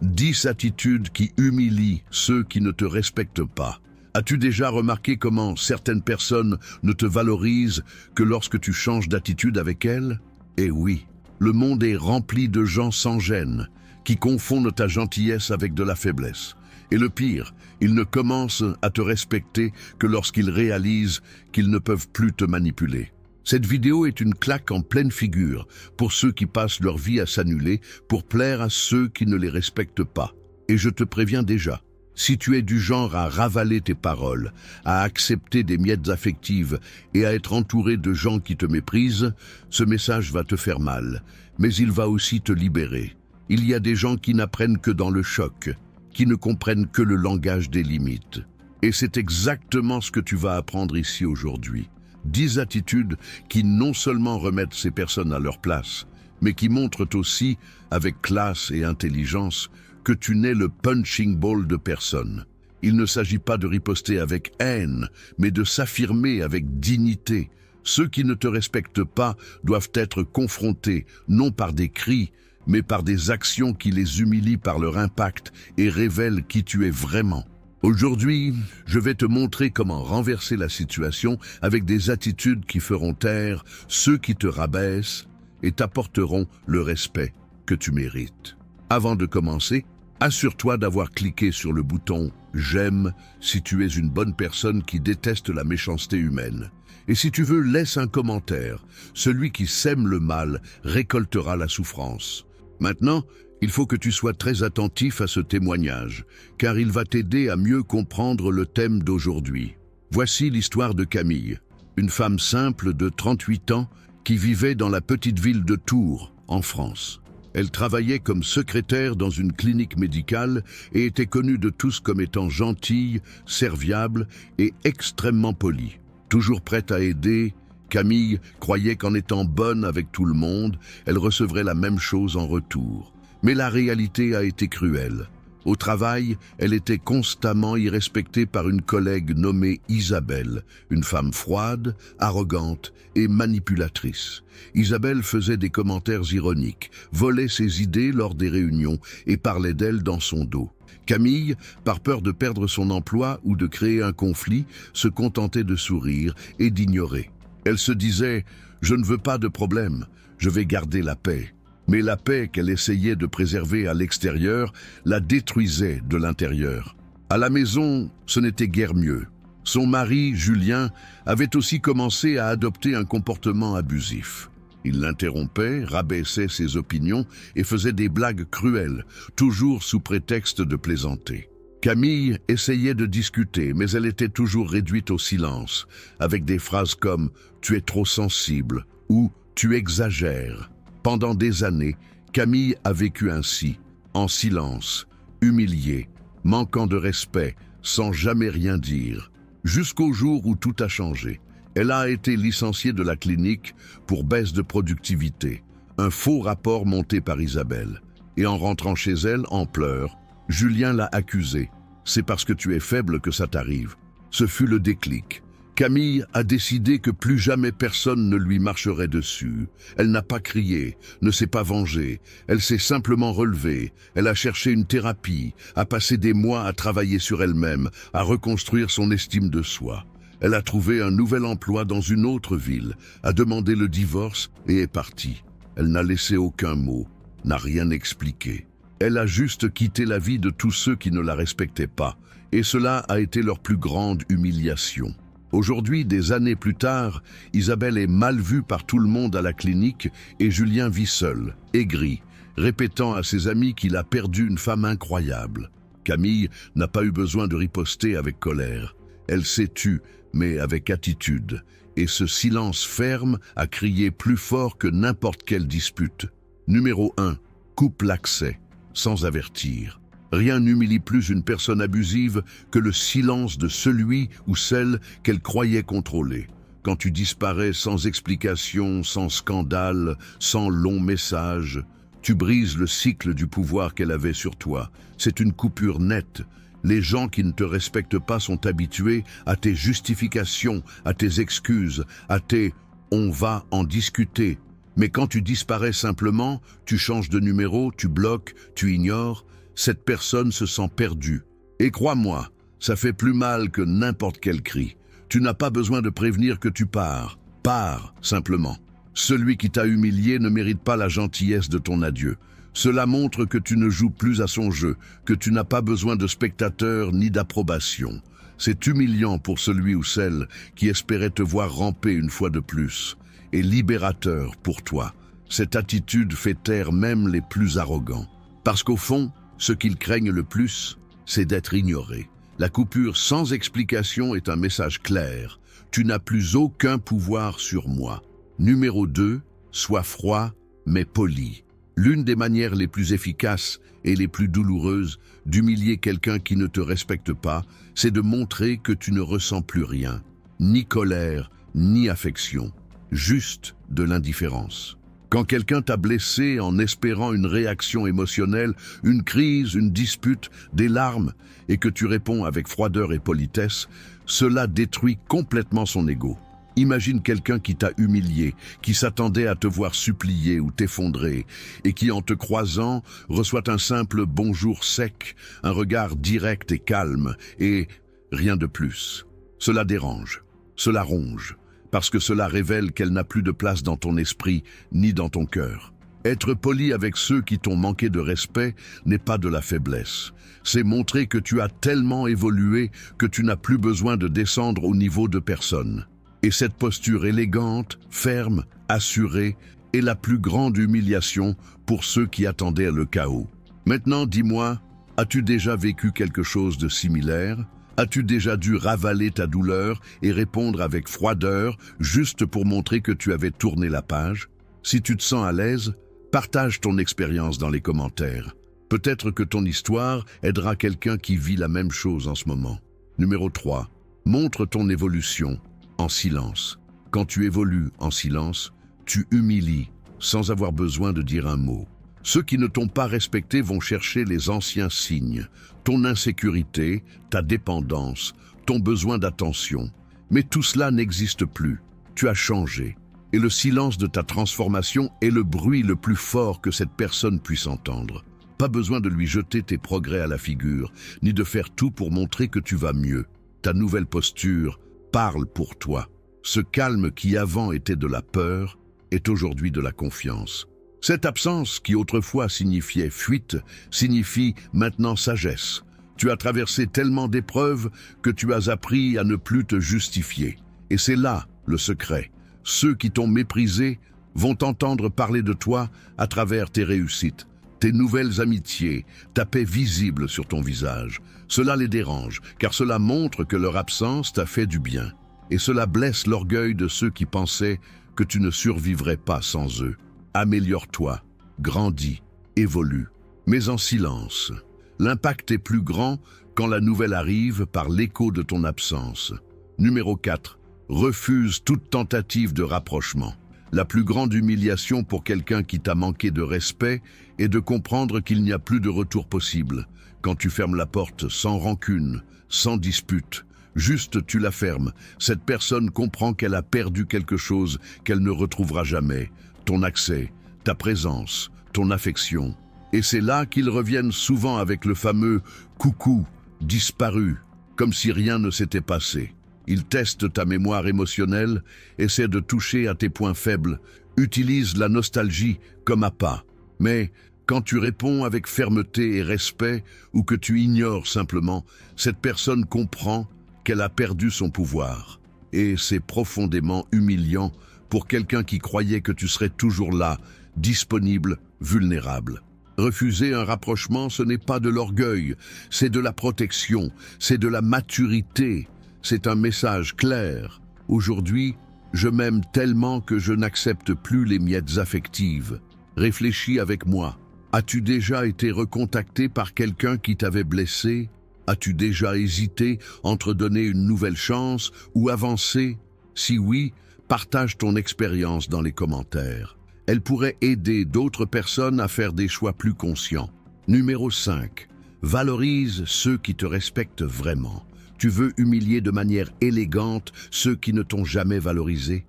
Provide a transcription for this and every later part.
10 attitudes qui humilient ceux qui ne te respectent pas. As-tu déjà remarqué comment certaines personnes ne te valorisent que lorsque tu changes d'attitude avec elles? Eh oui, le monde est rempli de gens sans gêne, qui confondent ta gentillesse avec de la faiblesse. Et le pire, ils ne commencent à te respecter que lorsqu'ils réalisent qu'ils ne peuvent plus te manipuler. Cette vidéo est une claque en pleine figure pour ceux qui passent leur vie à s'annuler pour plaire à ceux qui ne les respectent pas. Et je te préviens déjà, si tu es du genre à ravaler tes paroles, à accepter des miettes affectives et à être entouré de gens qui te méprisent, ce message va te faire mal, mais il va aussi te libérer. Il y a des gens qui n'apprennent que dans le choc, qui ne comprennent que le langage des limites. Et c'est exactement ce que tu vas apprendre ici aujourd'hui. 10 attitudes qui non seulement remettent ces personnes à leur place, mais qui montrent aussi, avec classe et intelligence, que tu n'es le punching ball de personne. Il ne s'agit pas de riposter avec haine, mais de s'affirmer avec dignité. Ceux qui ne te respectent pas doivent être confrontés, non par des cris, mais par des actions qui les humilient par leur impact et révèlent qui tu es vraiment. Aujourd'hui, je vais te montrer comment renverser la situation avec des attitudes qui feront taire ceux qui te rabaissent et t'apporteront le respect que tu mérites. Avant de commencer, assure-toi d'avoir cliqué sur le bouton « J'aime » si tu es une bonne personne qui déteste la méchanceté humaine. Et si tu veux, laisse un commentaire. Celui qui sème le mal récoltera la souffrance. Maintenant, il faut que tu sois très attentif à ce témoignage, car il va t'aider à mieux comprendre le thème d'aujourd'hui. Voici l'histoire de Camille, une femme simple de 38 ans qui vivait dans la petite ville de Tours, en France. Elle travaillait comme secrétaire dans une clinique médicale et était connue de tous comme étant gentille, serviable et extrêmement polie. Toujours prête à aider, Camille croyait qu'en étant bonne avec tout le monde, elle recevrait la même chose en retour. Mais la réalité a été cruelle. Au travail, elle était constamment irrespectée par une collègue nommée Isabelle, une femme froide, arrogante et manipulatrice. Isabelle faisait des commentaires ironiques, volait ses idées lors des réunions et parlait d'elle dans son dos. Camille, par peur de perdre son emploi ou de créer un conflit, se contentait de sourire et d'ignorer. Elle se disait « Je ne veux pas de problème, je vais garder la paix ». Mais la paix qu'elle essayait de préserver à l'extérieur la détruisait de l'intérieur. À la maison, ce n'était guère mieux. Son mari, Julien, avait aussi commencé à adopter un comportement abusif. Il l'interrompait, rabaissait ses opinions et faisait des blagues cruelles, toujours sous prétexte de plaisanter. Camille essayait de discuter, mais elle était toujours réduite au silence, avec des phrases comme « tu es trop sensible » ou « tu exagères ». Pendant des années, Camille a vécu ainsi, en silence, humiliée, manquant de respect, sans jamais rien dire, jusqu'au jour où tout a changé. Elle a été licenciée de la clinique pour baisse de productivité, un faux rapport monté par Isabelle. Et en rentrant chez elle, en pleurs, Julien l'a accusée. « C'est parce que tu es faible que ça t'arrive ». Ce fut le déclic. Camille a décidé que plus jamais personne ne lui marcherait dessus. Elle n'a pas crié, ne s'est pas vengée. Elle s'est simplement relevée. Elle a cherché une thérapie, a passé des mois à travailler sur elle-même, à reconstruire son estime de soi. Elle a trouvé un nouvel emploi dans une autre ville, a demandé le divorce et est partie. Elle n'a laissé aucun mot, n'a rien expliqué. Elle a juste quitté la vie de tous ceux qui ne la respectaient pas, et cela a été leur plus grande humiliation. Aujourd'hui, des années plus tard, Isabelle est mal vue par tout le monde à la clinique et Julien vit seul, aigri, répétant à ses amis qu'il a perdu une femme incroyable. Camille n'a pas eu besoin de riposter avec colère. Elle s'est tue, mais avec attitude, et ce silence ferme a crié plus fort que n'importe quelle dispute. Numéro 1. Coupe l'accès, sans avertir. Rien n'humilie plus une personne abusive que le silence de celui ou celle qu'elle croyait contrôler. Quand tu disparais sans explication, sans scandale, sans long message, tu brises le cycle du pouvoir qu'elle avait sur toi. C'est une coupure nette. Les gens qui ne te respectent pas sont habitués à tes justifications, à tes excuses, à tes « on va en discuter ». Mais quand tu disparais simplement, tu changes de numéro, tu bloques, tu ignores, cette personne se sent perdue. Et crois-moi, ça fait plus mal que n'importe quel cri. Tu n'as pas besoin de prévenir que tu pars. Pars, simplement. Celui qui t'a humilié ne mérite pas la gentillesse de ton adieu. Cela montre que tu ne joues plus à son jeu, que tu n'as pas besoin de spectateurs ni d'approbation. C'est humiliant pour celui ou celle qui espérait te voir ramper une fois de plus, et libérateur pour toi. Cette attitude fait taire même les plus arrogants. Parce qu'au fond, ce qu'ils craignent le plus, c'est d'être ignorés. La coupure sans explication est un message clair. Tu n'as plus aucun pouvoir sur moi. Numéro 2, sois froid mais poli. L'une des manières les plus efficaces et les plus douloureuses d'humilier quelqu'un qui ne te respecte pas, c'est de montrer que tu ne ressens plus rien, ni colère, ni affection, juste de l'indifférence. Quand quelqu'un t'a blessé en espérant une réaction émotionnelle, une crise, une dispute, des larmes, et que tu réponds avec froideur et politesse, cela détruit complètement son ego. Imagine quelqu'un qui t'a humilié, qui s'attendait à te voir supplier ou t'effondrer, et qui, en te croisant, reçoit un simple bonjour sec, un regard direct et calme, et rien de plus. Cela dérange, cela ronge, parce que cela révèle qu'elle n'a plus de place dans ton esprit, ni dans ton cœur. Être poli avec ceux qui t'ont manqué de respect n'est pas de la faiblesse. C'est montrer que tu as tellement évolué que tu n'as plus besoin de descendre au niveau de personne. Et cette posture élégante, ferme, assurée, est la plus grande humiliation pour ceux qui attendaient le chaos. Maintenant, dis-moi, as-tu déjà vécu quelque chose de similaire ? As-tu déjà dû ravaler ta douleur et répondre avec froideur, juste pour montrer que tu avais tourné la page ? Si tu te sens à l'aise, partage ton expérience dans les commentaires. Peut-être que ton histoire aidera quelqu'un qui vit la même chose en ce moment. Numéro 3. Montre ton évolution en silence. Quand tu évolues en silence, tu humilies sans avoir besoin de dire un mot. Ceux qui ne t'ont pas respecté vont chercher les anciens signes, ton insécurité, ta dépendance, ton besoin d'attention. Mais tout cela n'existe plus. Tu as changé. Et le silence de ta transformation est le bruit le plus fort que cette personne puisse entendre. Pas besoin de lui jeter tes progrès à la figure, ni de faire tout pour montrer que tu vas mieux. Ta nouvelle posture parle pour toi. Ce calme qui avant était de la peur est aujourd'hui de la confiance. Cette absence qui autrefois signifiait fuite signifie maintenant sagesse. Tu as traversé tellement d'épreuves que tu as appris à ne plus te justifier. Et c'est là le secret. Ceux qui t'ont méprisé vont entendre parler de toi à travers tes réussites, tes nouvelles amitiés, ta paix visible sur ton visage. Cela les dérange, car cela montre que leur absence t'a fait du bien. Et cela blesse l'orgueil de ceux qui pensaient que tu ne survivrais pas sans eux. Améliore-toi, grandis, évolue, mais en silence. L'impact est plus grand quand la nouvelle arrive par l'écho de ton absence. Numéro 4. Refuse toute tentative de rapprochement. La plus grande humiliation pour quelqu'un qui t'a manqué de respect est de comprendre qu'il n'y a plus de retour possible. Quand tu fermes la porte sans rancune, sans dispute, juste tu la fermes, cette personne comprend qu'elle a perdu quelque chose qu'elle ne retrouvera jamais. Ton accès, ta présence, ton affection. Et c'est là qu'ils reviennent souvent avec le fameux « coucou » disparu, comme si rien ne s'était passé. Ils testent ta mémoire émotionnelle, essaient de toucher à tes points faibles, utilisent la nostalgie comme appât. Mais quand tu réponds avec fermeté et respect, ou que tu ignores simplement, cette personne comprend qu'elle a perdu son pouvoir. Et c'est profondément humiliant pour quelqu'un qui croyait que tu serais toujours là, disponible, vulnérable. Refuser un rapprochement, ce n'est pas de l'orgueil, c'est de la protection, c'est de la maturité. C'est un message clair. Aujourd'hui, je m'aime tellement que je n'accepte plus les miettes affectives. Réfléchis avec moi. As-tu déjà été recontacté par quelqu'un qui t'avait blessé? As-tu déjà hésité entre donner une nouvelle chance ou avancer? Si oui, partage ton expérience dans les commentaires. Elle pourrait aider d'autres personnes à faire des choix plus conscients. Numéro 5. Valorise ceux qui te respectent vraiment. Tu veux humilier de manière élégante ceux qui ne t'ont jamais valorisé?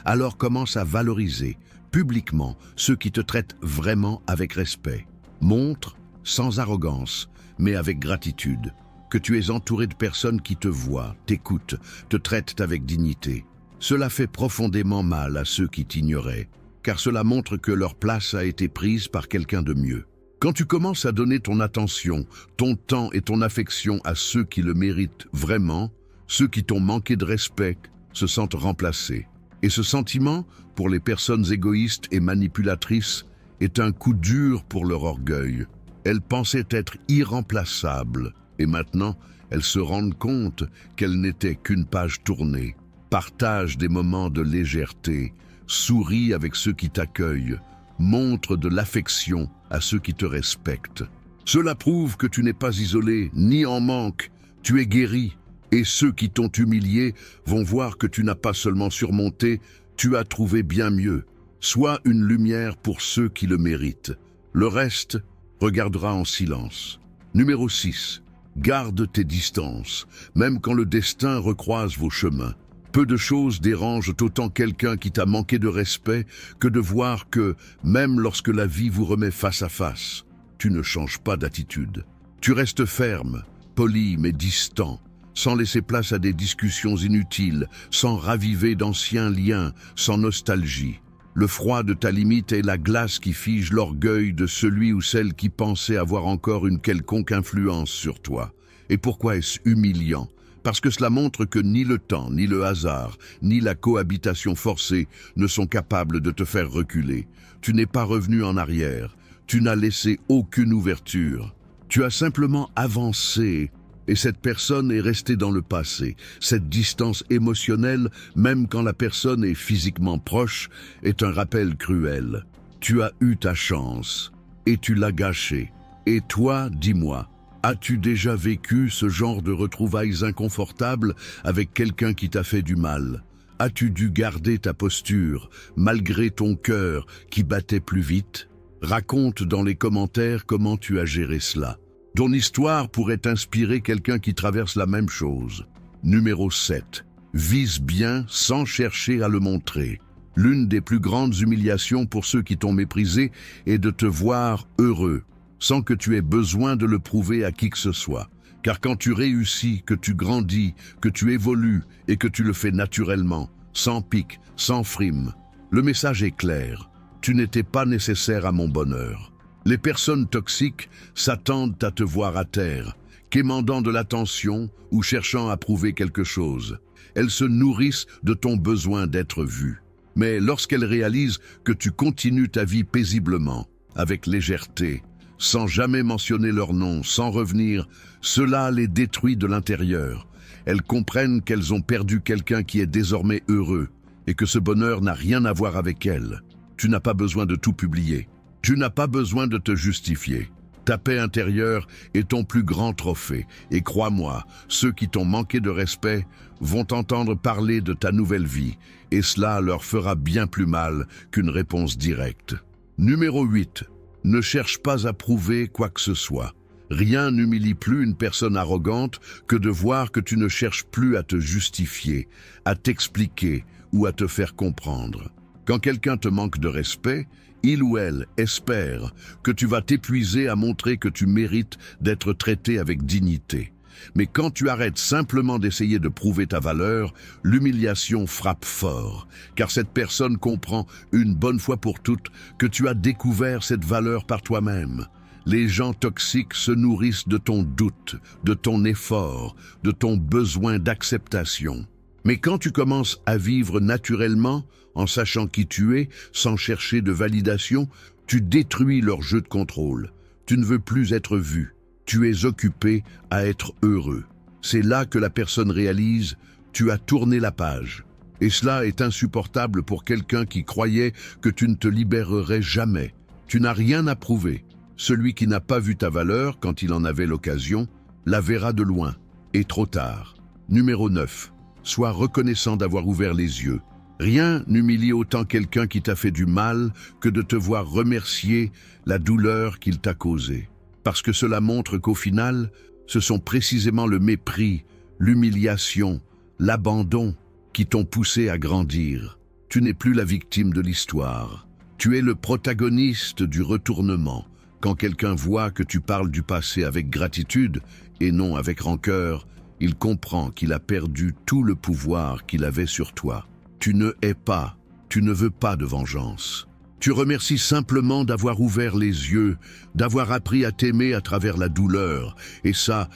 Alors commence à valoriser publiquement ceux qui te traitent vraiment avec respect. Montre sans arrogance, mais avec gratitude. Que tu es entouré de personnes qui te voient, t'écoutent, te traitent avec dignité. Cela fait profondément mal à ceux qui t'ignoraient, car cela montre que leur place a été prise par quelqu'un de mieux. Quand tu commences à donner ton attention, ton temps et ton affection à ceux qui le méritent vraiment, ceux qui t'ont manqué de respect se sentent remplacés. Et ce sentiment, pour les personnes égoïstes et manipulatrices, est un coup dur pour leur orgueil. Elles pensaient être irremplaçables, et maintenant, elles se rendent compte qu'elles n'étaient qu'une page tournée. Partage des moments de légèreté, souris avec ceux qui t'accueillent, montre de l'affection à ceux qui te respectent. Cela prouve que tu n'es pas isolé, ni en manque, tu es guéri, et ceux qui t'ont humilié vont voir que tu n'as pas seulement surmonté, tu as trouvé bien mieux. Sois une lumière pour ceux qui le méritent. Le reste regardera en silence. Numéro 6. Garde tes distances, même quand le destin recroise vos chemins. Peu de choses dérangent autant quelqu'un qui t'a manqué de respect que de voir que, même lorsque la vie vous remet face à face, tu ne changes pas d'attitude. Tu restes ferme, poli mais distant, sans laisser place à des discussions inutiles, sans raviver d'anciens liens, sans nostalgie. Le froid de ta limite est la glace qui fige l'orgueil de celui ou celle qui pensait avoir encore une quelconque influence sur toi. Et pourquoi est-ce humiliant ? Parce que cela montre que ni le temps, ni le hasard, ni la cohabitation forcée ne sont capables de te faire reculer. Tu n'es pas revenu en arrière, tu n'as laissé aucune ouverture. Tu as simplement avancé et cette personne est restée dans le passé. Cette distance émotionnelle, même quand la personne est physiquement proche, est un rappel cruel. Tu as eu ta chance et tu l'as gâchée. Et toi, dis-moi, as-tu déjà vécu ce genre de retrouvailles inconfortables avec quelqu'un qui t'a fait du mal? As-tu dû garder ta posture, malgré ton cœur qui battait plus vite? Raconte dans les commentaires comment tu as géré cela. Ton histoire pourrait inspirer quelqu'un qui traverse la même chose. Numéro 7. Vise bien sans chercher à le montrer. L'une des plus grandes humiliations pour ceux qui t'ont méprisé est de te voir heureux, sans que tu aies besoin de le prouver à qui que ce soit. Car quand tu réussis, que tu grandis, que tu évolues et que tu le fais naturellement, sans pic, sans frime, le message est clair. Tu n'étais pas nécessaire à mon bonheur. Les personnes toxiques s'attendent à te voir à terre, quémandant de l'attention ou cherchant à prouver quelque chose. Elles se nourrissent de ton besoin d'être vu. Mais lorsqu'elles réalisent que tu continues ta vie paisiblement, avec légèreté, sans jamais mentionner leur nom, sans revenir, cela les détruit de l'intérieur. Elles comprennent qu'elles ont perdu quelqu'un qui est désormais heureux et que ce bonheur n'a rien à voir avec elles. Tu n'as pas besoin de tout publier. Tu n'as pas besoin de te justifier. Ta paix intérieure est ton plus grand trophée. Et crois-moi, ceux qui t'ont manqué de respect vont entendre parler de ta nouvelle vie. Et cela leur fera bien plus mal qu'une réponse directe. Numéro 8. Ne cherche pas à prouver quoi que ce soit. Rien n'humilie plus une personne arrogante que de voir que tu ne cherches plus à te justifier, à t'expliquer ou à te faire comprendre. Quand quelqu'un te manque de respect, il ou elle espère que tu vas t'épuiser à montrer que tu mérites d'être traité avec dignité. Mais quand tu arrêtes simplement d'essayer de prouver ta valeur, l'humiliation frappe fort, car cette personne comprend une bonne fois pour toutes que tu as découvert cette valeur par toi-même. Les gens toxiques se nourrissent de ton doute, de ton effort, de ton besoin d'acceptation. Mais quand tu commences à vivre naturellement, en sachant qui tu es, sans chercher de validation, tu détruis leur jeu de contrôle. Tu ne veux plus être vu. Tu es occupé à être heureux. C'est là que la personne réalise, tu as tourné la page. Et cela est insupportable pour quelqu'un qui croyait que tu ne te libérerais jamais. Tu n'as rien à prouver. Celui qui n'a pas vu ta valeur quand il en avait l'occasion, la verra de loin, et trop tard. Numéro 9. Sois reconnaissant d'avoir ouvert les yeux. Rien n'humilie autant quelqu'un qui t'a fait du mal que de te voir remercier la douleur qu'il t'a causée. Parce que cela montre qu'au final, ce sont précisément le mépris, l'humiliation, l'abandon qui t'ont poussé à grandir. Tu n'es plus la victime de l'histoire. Tu es le protagoniste du retournement, Quand quelqu'un voit que tu parles du passé avec gratitude et non avec rancœur, il comprend qu'il a perdu tout le pouvoir qu'il avait sur toi. Tu ne hais pas, tu ne veux pas de vengeance. Tu remercies simplement d'avoir ouvert les yeux, d'avoir appris à t'aimer à travers la douleur. Et ça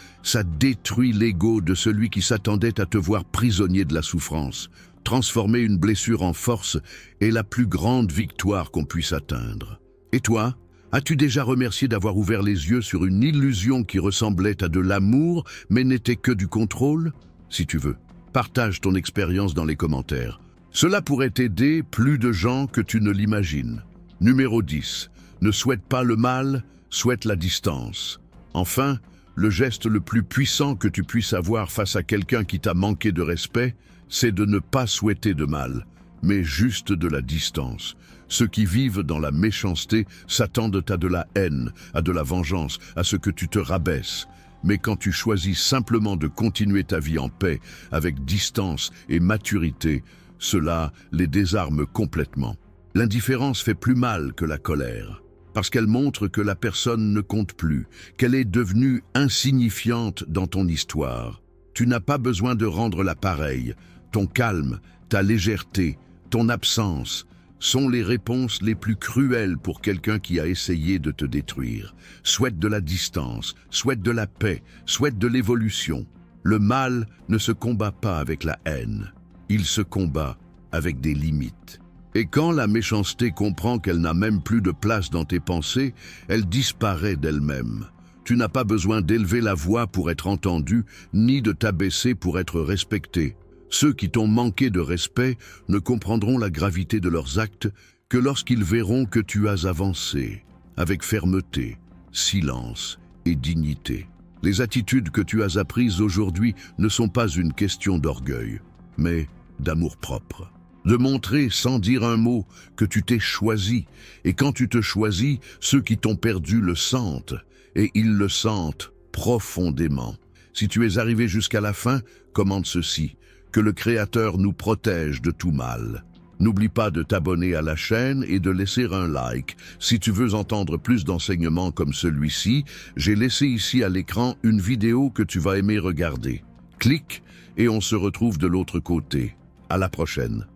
détruit l'ego de celui qui s'attendait à te voir prisonnier de la souffrance. Transformer une blessure en force est la plus grande victoire qu'on puisse atteindre. Et toi, as-tu déjà remercié d'avoir ouvert les yeux sur une illusion qui ressemblait à de l'amour, mais n'était que du contrôle? Si tu veux, partage ton expérience dans les commentaires. Cela pourrait aider plus de gens que tu ne l'imagines. Numéro 10. Ne souhaite pas le mal, souhaite la distance. Enfin, le geste le plus puissant que tu puisses avoir face à quelqu'un qui t'a manqué de respect, c'est de ne pas souhaiter de mal, mais juste de la distance. Ceux qui vivent dans la méchanceté s'attendent à de la haine, à de la vengeance, à ce que tu te rabaisses. Mais quand tu choisis simplement de continuer ta vie en paix, avec distance et maturité, cela les désarme complètement. L'indifférence fait plus mal que la colère, parce qu'elle montre que la personne ne compte plus, qu'elle est devenue insignifiante dans ton histoire. Tu n'as pas besoin de rendre la pareille. Ton calme, ta légèreté, ton absence sont les réponses les plus cruelles pour quelqu'un qui a essayé de te détruire. Souhaite de la distance, souhaite de la paix, souhaite de l'évolution. Le mal ne se combat pas avec la haine. Il se combat avec des limites. Et quand la méchanceté comprend qu'elle n'a même plus de place dans tes pensées, elle disparaît d'elle-même. Tu n'as pas besoin d'élever la voix pour être entendu, ni de t'abaisser pour être respecté. Ceux qui t'ont manqué de respect ne comprendront la gravité de leurs actes que lorsqu'ils verront que tu as avancé, avec fermeté, silence et dignité. Les attitudes que tu as apprises aujourd'hui ne sont pas une question d'orgueil, mais d'amour-propre. De montrer sans dire un mot que tu t'es choisi, et quand tu te choisis, ceux qui t'ont perdu le sentent, et ils le sentent profondément. Si tu es arrivé jusqu'à la fin, commande ceci: que le Créateur nous protège de tout mal. N'oublie pas de t'abonner à la chaîne et de laisser un like. Si tu veux entendre plus d'enseignements comme celui-ci, j'ai laissé ici à l'écran une vidéo que tu vas aimer regarder. Clique et on se retrouve de l'autre côté. À la prochaine.